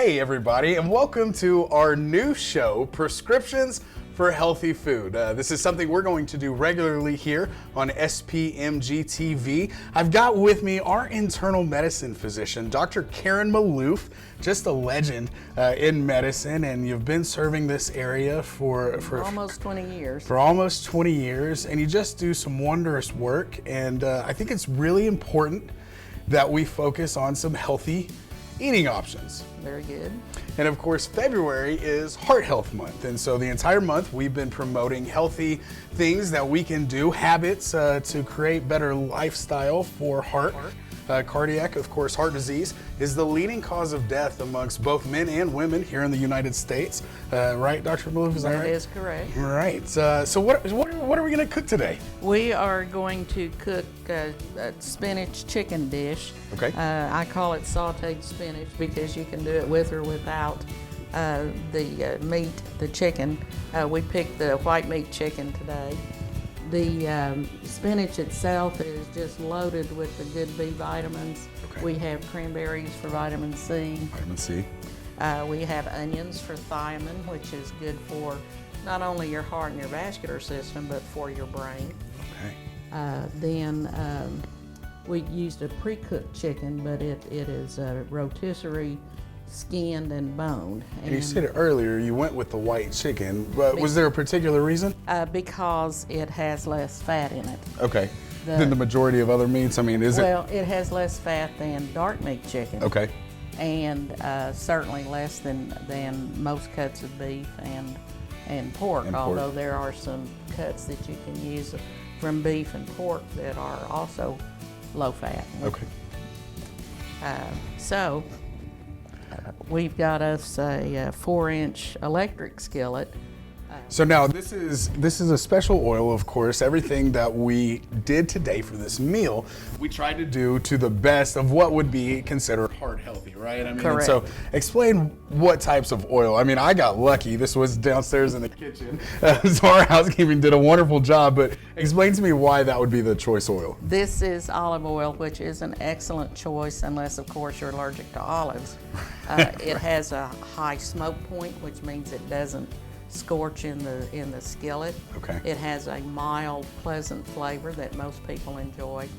Hey everybody, and welcome to our new show, Prescriptions for Healthy Food. This is something we're going to do regularly here on SPMG-TV. I've got with me our internal medicine physician, Dr. Karen Maluf, just a legend in medicine, and you've been serving this area for almost 20 years. For almost 20 years, and you just do some wondrous work, and I think it's really important that we focus on some healthy eating options. Very good. And of course, February is Heart Health Month. And so the entire month we've been promoting healthy things that we can do, habits to create better lifestyle for heart. Cardiac, of course, heart disease is the leading cause of death amongst both men and women here in the United States. Right, Dr. Maluf, is that right? That is correct. Right. So what are we going to cook today? We are going to cook a spinach chicken dish. Okay. I call it sauteed spinach because you can do it with or without the meat, the chicken. We picked the white meat chicken today. The spinach itself is just loaded with the good B vitamins. Okay. We have cranberries for vitamin C. Vitamin C. We have onions for thiamine, which is good for not only your heart and your vascular system, but for your brain. Okay. Then we used a pre-cooked chicken, but it is rotisserie, skinned and boned. And you said earlier you went with the white chicken, but was there a particular reason? Because it has less fat in it. Okay. Than the majority of other meats? I mean, Well, it has less fat than dark meat chicken. Okay. And certainly less than most cuts of beef and pork, although there are some cuts that you can use from beef and pork that are also low fat. Okay. We've got us a 4-inch electric skillet. So now this is a special oil, of course. Everything that we did today for this meal, we tried to do to the best of what would be considered heart healthy, right? I mean, correct. So explain what types of oil. I mean, I got lucky. This was downstairs in the kitchen, so our housekeeping did a wonderful job. But explain to me why that would be the choice oil. This is olive oil, which is an excellent choice, unless of course you're allergic to olives. It has a high smoke point, which means it doesn't scorch in the skillet. Okay. It has a mild, pleasant flavor that most people enjoy,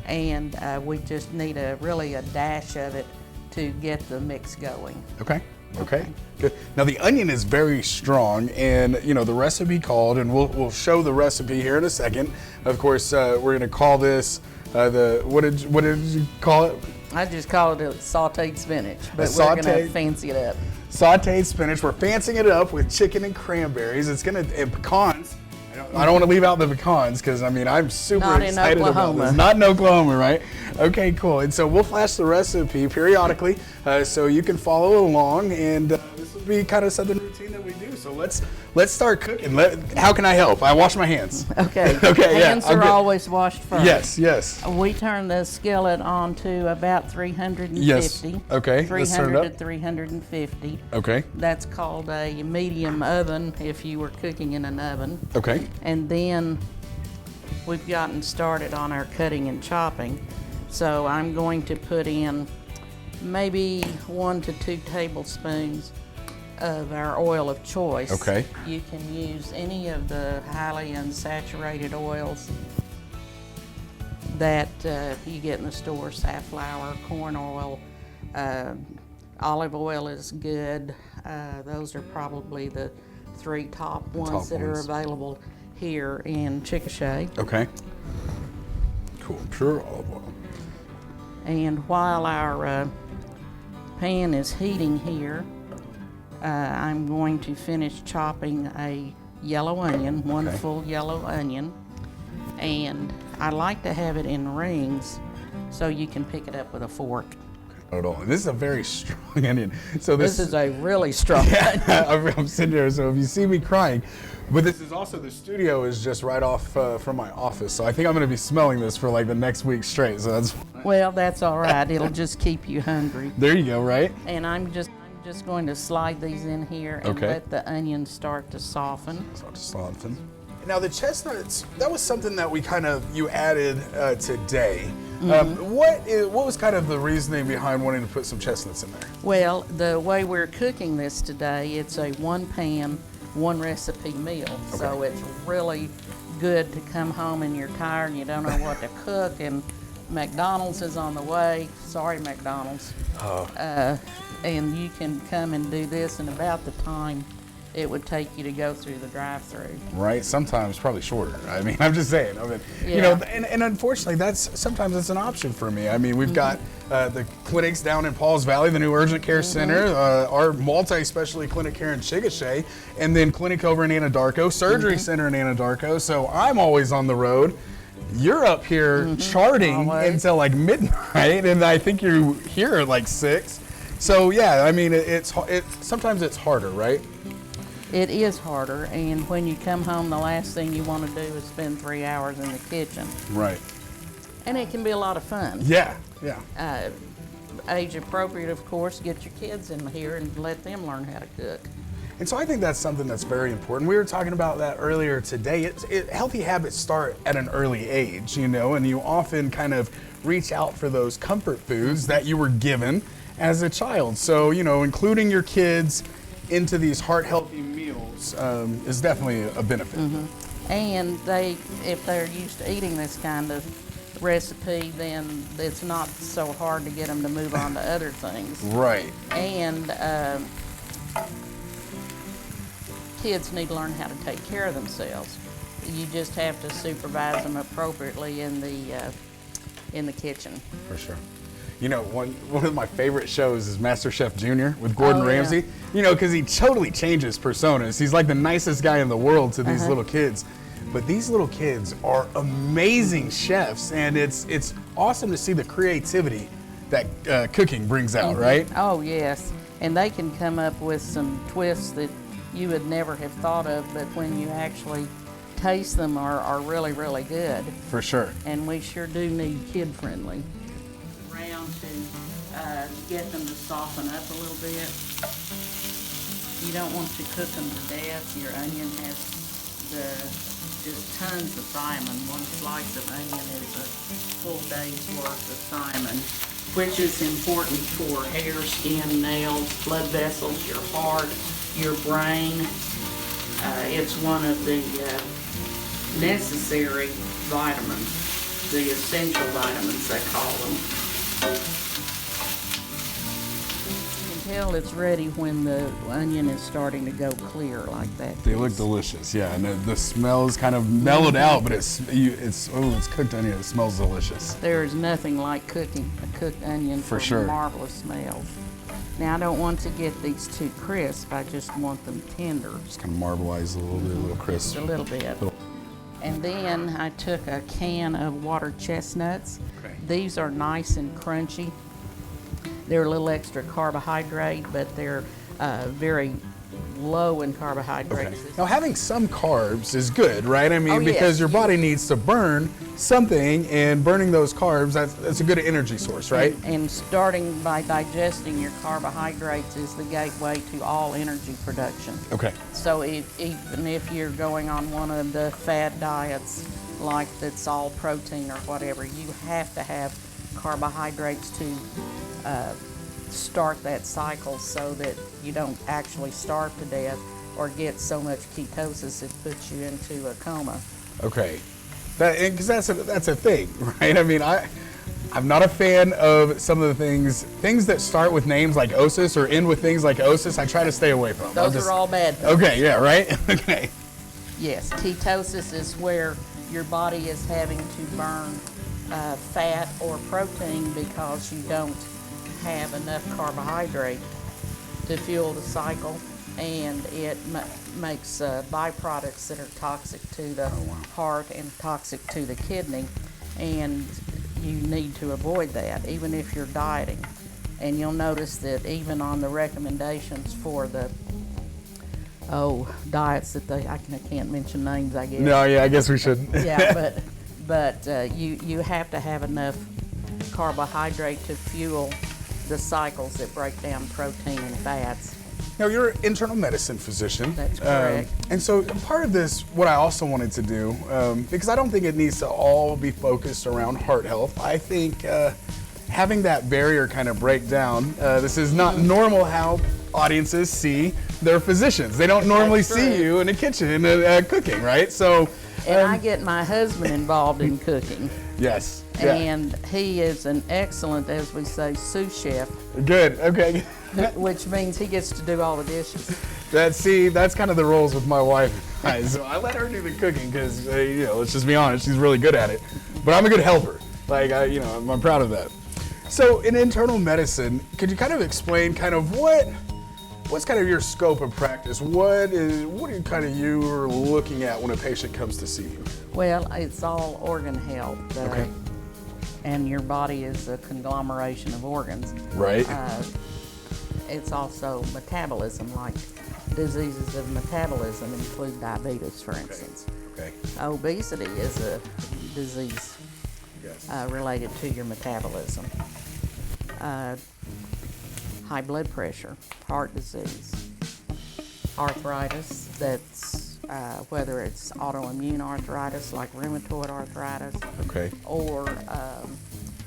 and we just need really a dash of it to get the mix going. Okay. Okay. Good. Now the onion is very strong, and you know the recipe called, and we'll show the recipe here in a second. Of course, we're going to call this what did you call it? I just call it a sauteed spinach, but we're going to fancy it up. Sauteed spinach. We're fancying it up with chicken and cranberries. And pecans. I don't want to leave out the pecans because I mean I'm super excited about this. Not in Oklahoma, right? Okay, cool. And so we'll flash the recipe periodically so you can follow along, and this will be kind of something routine that we do. So let's start cooking. How can I help? I wash my hands. Okay. Okay. Hands are always washed first. Yes. Yes. We turn the skillet on to about 350. Yes. Okay. 300 to 350. Okay. That's called a medium oven if you were cooking in an oven. Okay. And then we've gotten started on our cutting and chopping. So I'm going to put in maybe 1 to 2 tablespoons of our oil of choice. Okay. You can use any of the highly unsaturated oils that you get in the store, safflower, corn oil, olive oil is good. Those are probably the 3 top ones that are available here in Chickasha. Okay. Cool. Pure olive oil. And while our pan is heating here, I'm going to finish chopping a yellow onion, one full yellow onion, and I like to have it in rings so you can pick it up with a fork. Not at all. This is a very strong onion. So this is a really strong onion. I'm sitting here, so if you see me crying, but this is also, the studio is just right off from my office, so I think I'm going to be smelling this for like the next week straight. So that's fine. Well, that's all right. It'll just keep you hungry. There you go. Right. And I'm just going to slide these in here and let the onions start to soften. Start to soften. Now the chestnuts, that was something that you added today. What was kind of the reasoning behind wanting to put some chestnuts in there? Well, the way we're cooking this today, it's a one pan, one recipe meal. Okay. So it's really good to come home and you're tired and you don't know what to cook, and McDonald's is on the way. Sorry, McDonald's. Oh. And you can come and do this in about the time it would take you to go through the drive-through. Right, sometimes probably shorter. I mean, I'm just saying. I mean, yeah. You know, and unfortunately, sometimes it's an option for me. I mean, we've got the clinics down in Pauls Valley, the new urgent care center, our multi-specialty clinic here in Chickasha, and then clinic over in Anadarko, surgery center in Anadarko. So I'm always on the road. You're up here charting until like midnight, and I think you're here at like 6. So yeah, I mean, sometimes it's harder, right? It is harder, and when you come home, the last thing you want to do is spend 3 hours in the kitchen. Right. And it can be a lot of fun. Yeah, yeah. Age appropriate, of course. Get your kids in here and let them learn how to cook. And so I think that's something that's very important. We were talking about that earlier today. Healthy habits start at an early age, you know, and you often kind of reach out for those comfort foods that you were given as a child. So, you know, including your kids into these heart-healthy meals is definitely a benefit. And if they're used to eating this kind of recipe, then it's not so hard to get them to move on to other things. Right. And kids need to learn how to take care of themselves. You just have to supervise them appropriately in the kitchen. For sure. You know, one of my favorite shows is MasterChef Junior with Gordon Ramsay. You know, because he totally changes personas. He's like the nicest guy in the world to these little kids. But these little kids are amazing chefs, and it's awesome to see the creativity that cooking brings out, right? Oh, yes. And they can come up with some twists that you would never have thought of, but when you actually taste them are really, really good. For sure. And we sure do need kid-friendly. To get them to soften up a little bit. You don't want to cook them to death. Your onion has just tons of thiamine. One slice of onion is a full day's worth of thiamine, which is important for hair, skin, nails, blood vessels, your heart, your brain. It's one of the necessary vitamins, the essential vitamins they call them. Tell it's ready when the onion is starting to go clear like that. They look delicious, yeah, and the smell is kind of mellowed out, but it's cooked onion. It smells delicious. There is nothing like cooking a cooked onion for sure. Marvelous smells. Now I don't want to get these too crisp. I just want them tender. Just kind of marbleize a little bit, a little crisp. Just a little bit. And then I took a can of water chestnuts. Okay. These are nice and crunchy. They're a little extra carbohydrate, but they're very low in carbohydrates. Okay. Now, having some carbs is good, right? I mean, because your body needs to burn something, and burning those carbs, that's a good energy source, right? And starting by digesting your carbohydrates is the gateway to all energy production. Okay. So even if you're going on one of the fad diets, like that's all protein or whatever, you have to have carbohydrates to start that cycle so that you don't actually starve to death or get so much ketosis it puts you into a coma. Okay, because that's a thing, right? I mean, I'm not a fan of some of the things that start with names like Osis or end with things like Osis. I try to stay away from. Those are all bad things. Okay, yeah, right? Okay. Yes, ketosis is where your body is having to burn fat or protein because you don't have enough carbohydrate to fuel the cycle, and it makes byproducts that are toxic to the heart and toxic to the kidney, and you need to avoid that even if you're dieting. And you'll notice that even on the recommendations for the diets that I can't mention names, I guess. No, yeah, I guess we shouldn't. Yeah, but you have to have enough carbohydrate to fuel the cycles that break down protein and fats. Now, you're an internal medicine physician. That's correct. And so part of this, what I also wanted to do, because I don't think it needs to all be focused around heart health. I think having that barrier kind of break down, this is not normal how audiences see their physicians. They don't normally see you in the kitchen cooking, right? So, and I get my husband involved in cooking. Yes. And he is an excellent, as we say, sous chef. Good, okay. Which means he gets to do all the dishes. That's kind of the roles with my wife. So I let her do the cooking because, let's just be honest, she's really good at it. But I'm a good helper. I'm proud of that. So in internal medicine, could you kind of explain kind of what's kind of your scope of practice? What are you are looking at when a patient comes to see you? Well, it's all organ health. Okay. And your body is a conglomeration of organs. Right. It's also metabolism, like diseases of metabolism include diabetes, for instance. Okay. Obesity is a disease related to your metabolism. High blood pressure, heart disease, arthritis, that's whether it's autoimmune arthritis like rheumatoid arthritis, or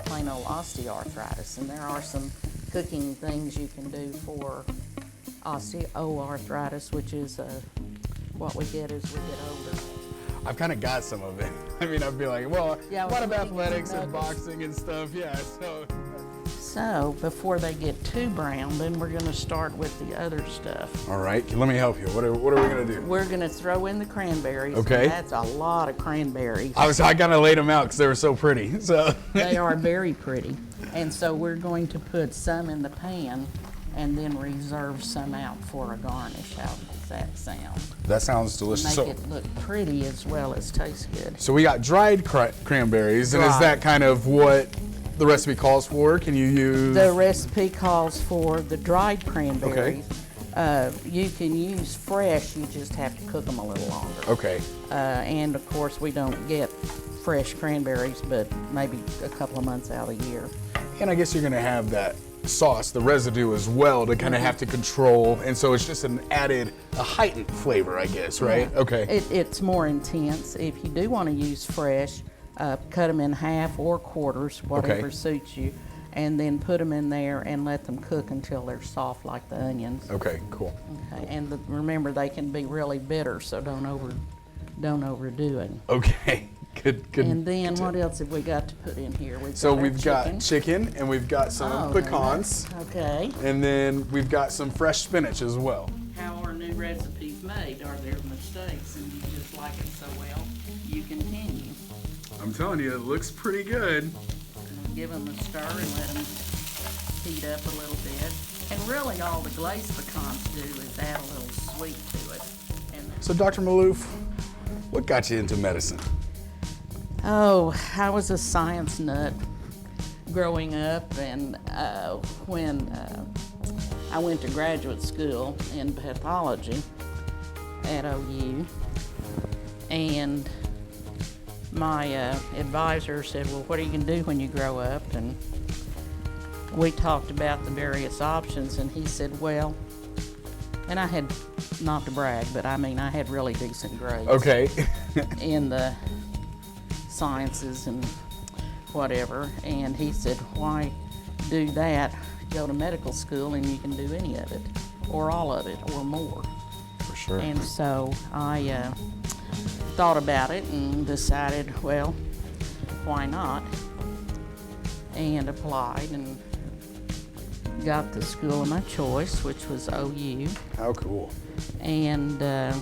plain old osteoarthritis. And there are some cooking things you can do for osteoarthritis, which is what we get as we get older. I've kind of got some of it. I mean, I'd be like, well, a lot of athletics and boxing and stuff, So before they get too brown, then we're going to start with the other stuff. All right, let me help you. What are we going to do? We're going to throw in the cranberries. Okay. And that's a lot of cranberries. I kind of laid them out because they were so pretty. So they are very pretty. And so we're going to put some in the pan and then reserve some out for a garnish. How does that sound? That sounds delicious. Make it look pretty as well as taste good. So we got dried cranberries, and is that kind of what the recipe calls for? Can you use? The recipe calls for the dried cranberries. Okay. You can use fresh, you just have to cook them a little longer. Okay. And of course we don't get fresh cranberries, but maybe a couple of months out of the year. And I guess you're gonna have that sauce, the residue as well, to kind of have to control, and so it's just a heightened flavor, I guess, right? Yeah. Okay. It's more intense. If you do want to use fresh, cut them in half or quarters, whatever suits you, and then put them in there and let them cook until they're soft like the onions. Okay, cool. Okay, and remember they can be really bitter, so don't overdo it. Okay. Good. And then what else have we got to put in here? We've got chicken and we've got some pecans. Okay. And then we've got some fresh spinach as well. How are new recipes made? Are there mistakes and you just like it so well, you continue? I'm telling you, it looks pretty good. Give them a stir and let them heat up a little bit. And really all the glazed pecans do is add a little sweet to it. So Dr. Maluf, what got you into medicine? Oh, I was a science nut growing up, and when I went to graduate school in pathology at OU, and my advisor said, well, what are you going to do when you grow up? And we talked about the various options, and he said, well, and I had, not to brag, but I mean, I had really decent grades. Okay. in the sciences and whatever, and he said, why do that? Go to medical school and you can do any of it, or all of it, or more. For sure. And so I thought about it and decided, well, why not? And applied and got the school of my choice, which was OU. How cool. And the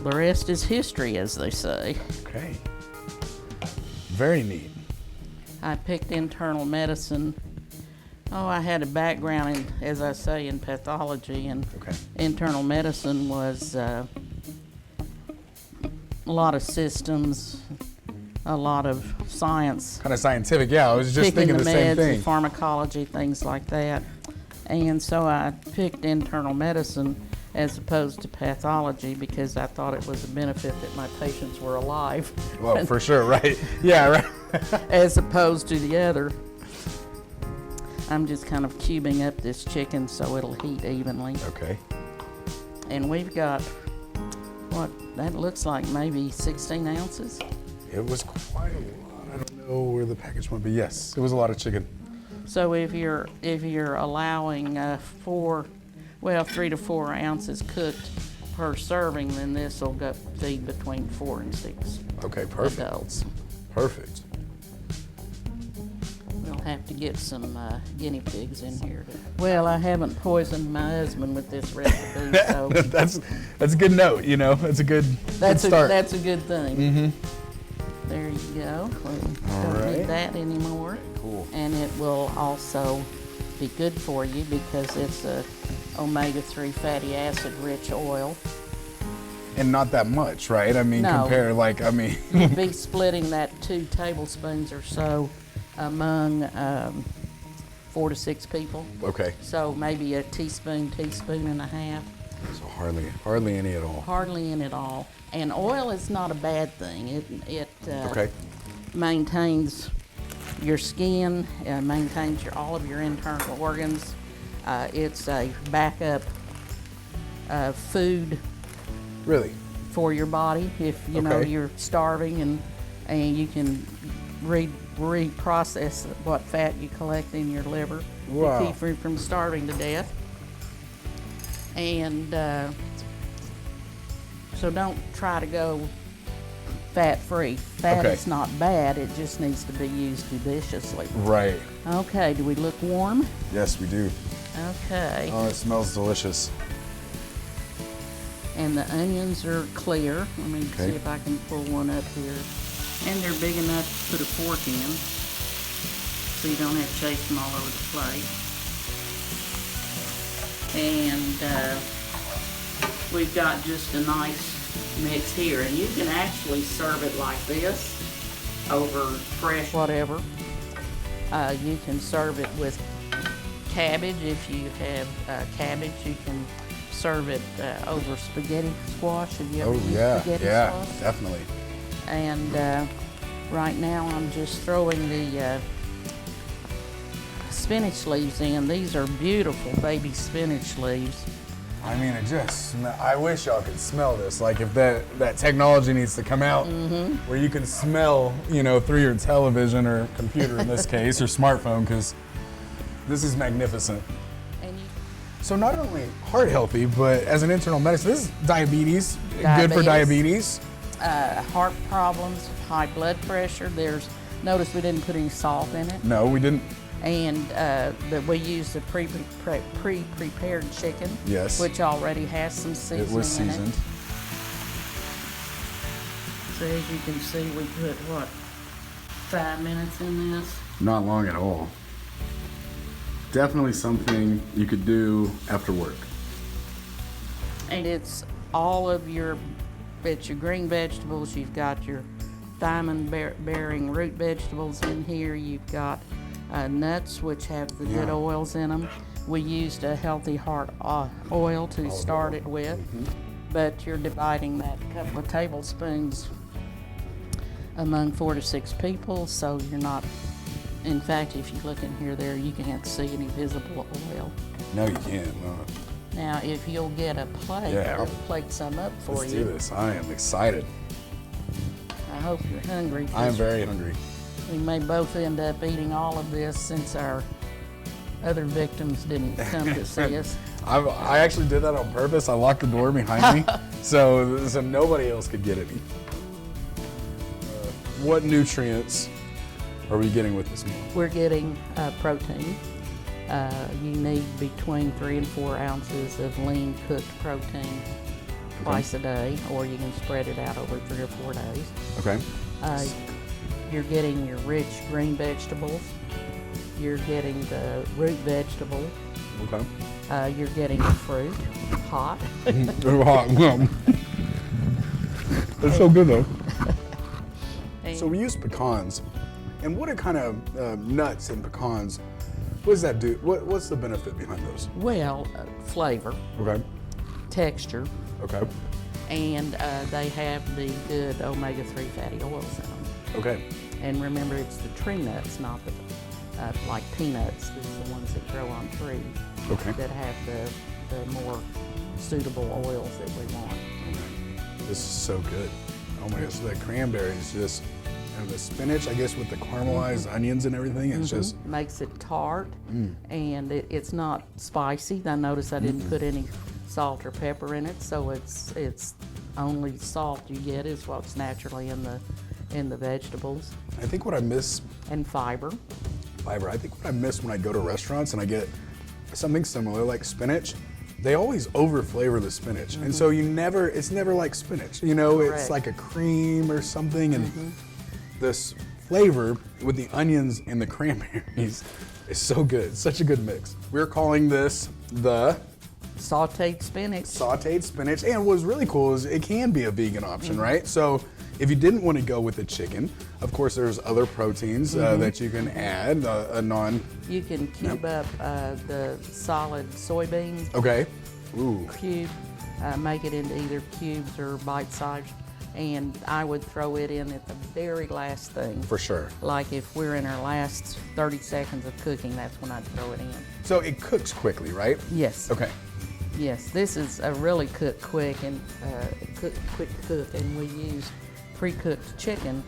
rest is history, as they say. Okay. Very neat. I picked internal medicine. I had a background in, as I say, in pathology, and internal medicine was a lot of systems, a lot of science. Kind of scientific, yeah. I was just thinking the same thing. And pharmacology, things like that. And so I picked internal medicine as opposed to pathology because I thought it was a benefit that my patients were alive. Well, for sure, right? Yeah, right. As opposed to the other. I'm just kind of cubing up this chicken so it'll heat evenly. Okay. And we've got, what, that looks like maybe 16 ounces. It was quite a lot. I don't know where the package went, but yes, it was a lot of chicken. So if you're allowing 3 to 4 ounces cooked per serving, then this will go feed between 4 and 6 adults. Perfect. We'll have to get some guinea pigs in here. Well, I haven't poisoned my husband with this recipe, so that's a good note. You know, it's a good start. That's a good thing. Mm-hmm. There you go. We don't need that anymore. Cool. And it will also be good for you because it's a omega-3 fatty acid rich oil. And not that much, right? I mean, No. You'd be splitting that 2 tablespoons or so among 4 to 6 people. Okay. So maybe a teaspoon and a half. So hardly any at all. Hardly any at all. And oil is not a bad thing. It Okay. maintains your skin, maintains all of your internal organs. It's a backup food. Really? For your body, if you know you're starving, and you can reprocess what fat you collect in your liver to keep you from starving to death. And so don't try to go fat-free. Fat is not bad, it just needs to be used judiciously. Right. Okay, do we look warm? Yes, we do. Okay. Oh, it smells delicious. And the onions are clear. Let me see if I can pull one up here. And they're big enough to put a fork in, so you don't have to chase them all over the plate. And we've got just a nice mix here. And you can actually serve it like this, over fresh whatever. You can serve it with cabbage. If you have cabbage, you can serve it over spaghetti squash. Have you ever used spaghetti squash? Definitely. And right now I'm just throwing the spinach leaves in. These are beautiful baby spinach leaves. I mean, I wish y'all could smell this. Like if that technology needs to come out where you can smell, through your television or computer in this case, or smartphone, because this is magnificent. So not only heart healthy, but as an internal medicine, this is diabetes. Good for diabetes. Heart problems, high blood pressure. Notice we didn't put any salt in it. No, we didn't. And that we used the pre-prepared chicken. Yes. Which already has some seasoning in it. It was seasoned. So as you can see, we put, 5 minutes in this? Not long at all. Definitely something you could do after work. And it's all of your green vegetables. You've got your thiamine-bearing root vegetables in here. You've got nuts, which have the good oils in them. We used a healthy heart oil to start it with, but you're dividing that couple of tablespoons among 4 to 6 people, so you're not. In fact, if you look in here, you can't see any visible oil. No, you can't. No. Now, if you'll get a plate, I'll plate some up for you. Let's do this. I am excited. I hope you're hungry. I am very hungry. We may both end up eating all of this since our other victims didn't come to see us. I actually did that on purpose. I locked the door behind me so nobody else could get any. What nutrients are we getting with this meal? We're getting protein. You need between 3 and 4 ounces of lean cooked protein twice a day, or you can spread it out over 3 or 4 days. Okay. You're getting your rich green vegetables. You're getting the root vegetable. Okay. You're getting the fruit, hot. Hot. It's so good though. So we use pecans. And what are kind of nuts and pecans? What does that do? What's the benefit behind those? Well, flavor. Okay. Texture. Okay. And they have the good omega-3 fatty oils in them. Okay. And remember, it's the tree nuts, not the like peanuts. ones that grow on trees that have the more suitable oils that we want. This is so good. Oh my gosh, that cranberry is just, and the spinach, I guess, with the caramelized onions and everything, it's just makes it tart, and it's not spicy. I noticed I didn't put any salt or pepper in it, so it's only salt you get is what's naturally in the vegetables. I think what I miss, and fiber. I think what I miss when I go to restaurants and I get something similar like spinach, they always over flavor the spinach, and so it's never like spinach. You know, Correct. It's like a cream or something, and this flavor with the onions and the cranberries is so good. It's such a good mix. We're calling this the Sauteed spinach. Sauteed spinach, and what's really cool is it can be a vegan option, right? So if you didn't want to go with the chicken, of course there's other proteins that you can add, You can cube up the solid soybean. Okay. Ooh. Cube, make it into either cubes or bite-sized, and I would throw it in at the very last thing. For sure. Like if we're in our last 30 seconds of cooking, that's when I'd throw it in. So it cooks quickly, right? Yes. Okay. Yes, this is a really quick and quick cook, and we use pre-cooked chicken.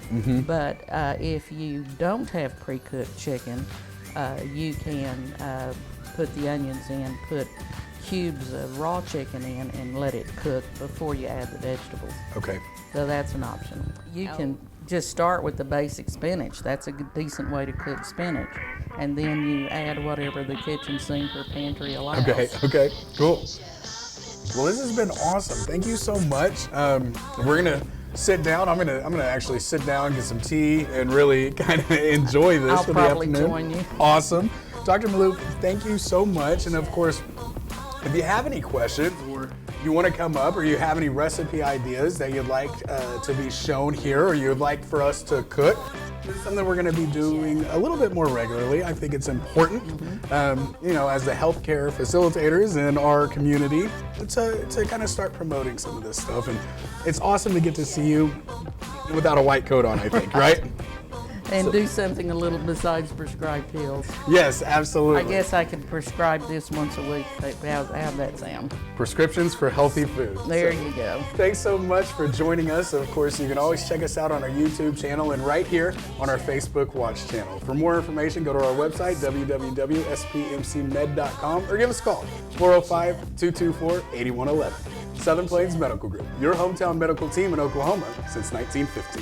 But if you don't have pre-cooked chicken, you can put the onions in, put cubes of raw chicken in, and let it cook before you add the vegetables. Okay. So that's an option. You can just start with the basic spinach. That's a decent way to cook spinach. And then you add whatever the kitchen sink or pantry allows. Okay, cool. Well, this has been awesome. Thank you so much. We're gonna sit down. I'm gonna actually sit down, get some tea, and really kind of enjoy this I'll for the probably afternoon. join you. Awesome. Dr. Maluf, thank you so much. And of course, if you have any questions or you want to come up or you have any recipe ideas that you'd like to be shown here or you'd like for us to cook, this is something we're going to be doing a little bit more regularly. I think it's important, you know, as the healthcare facilitators in our community to kind of start promoting some of this stuff. And it's awesome to get to see you without a white coat on, I think, right? And do something a little besides prescribe pills. Yes, absolutely. I guess I could prescribe this once a week. How's that sound? Prescriptions for healthy food. There you go. Thanks so much for joining us. Of course, you can always check us out on our YouTube channel and right here on our Facebook Watch channel. For more information, go to our website, www.spmcmed.com, or give us a call, 405-224-8111. Southern Plains Medical Group, your hometown medical team in Oklahoma since 1915.